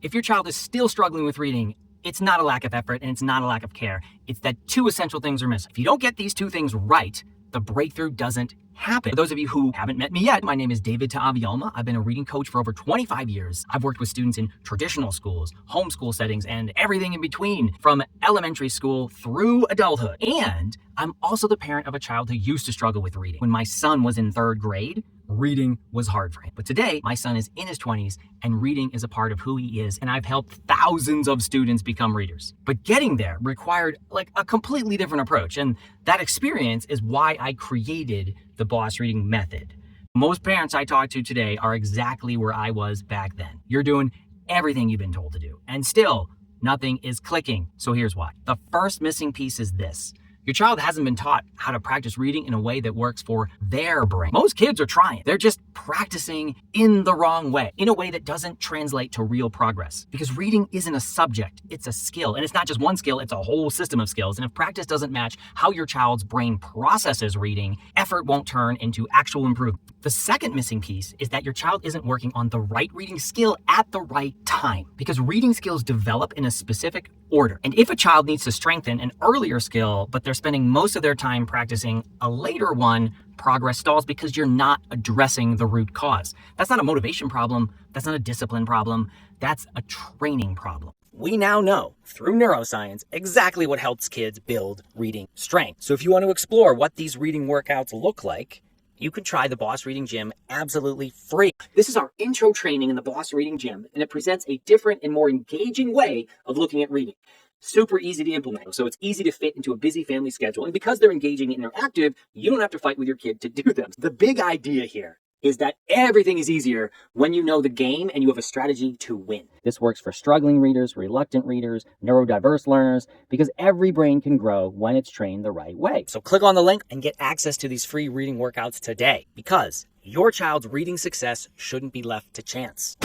If your child is still struggling with reading, it's not a lack of effort and it's not a lack of care. It's that two essential things are missing. If you don't get these two things right, the breakthrough doesn't happen. For those of you who haven't met me yet, my name is David Ta'avialma. I've been a reading coach for over 25 years. I've worked with students in traditional schools, homeschool settings, and everything in between, from elementary school through adulthood. And I'm also the parent of a child who used to struggle with reading. When my son was in 3rd grade, reading was hard for him. But today, my son is in his 20s and reading is a part of who he is, and I've helped thousands of students become readers. But getting there required a completely different approach, and that experience is why I created the Boss Reading Method. Most parents I talk to today are exactly where I was back then. You're doing everything you've been told to do, and still nothing is clicking. So here's why. The first missing piece is this. Your child hasn't been taught how to practice reading in a way that works for their brain. Most kids are trying. They're just practicing in the wrong way, in a way that doesn't translate to real progress. Because reading isn't a subject, it's a skill. And it's not just one skill, it's a whole system of skills. And if practice doesn't match how your child's brain processes reading, effort won't turn into actual improvement. The second missing piece is that your child isn't working on the right reading skill at the right time. Because reading skills develop in a specific order. And if a child needs to strengthen an earlier skill, but they're spending most of their time practicing a later one, progress stalls because you're not addressing the root cause. That's not a motivation problem. That's not a discipline problem. That's a training problem. We now know through neuroscience exactly what helps kids build reading strength. So if you want to explore what these reading workouts look like, you can try the Boss Reading Gym absolutely free. This is our intro training in the Boss Reading Gym, and it presents a different and more engaging way of looking at reading. Super easy to implement, so it's easy to fit into a busy family schedule. And because they're engaging and interactive, you don't have to fight with your kid to do them. The big idea here is that everything is easier when you know the game and you have a strategy to win. This works for struggling readers, reluctant readers, neurodiverse learners, because every brain can grow when it's trained the right way. So click on the link and get access to these free reading workouts today, because your child's reading success shouldn't be left to chance.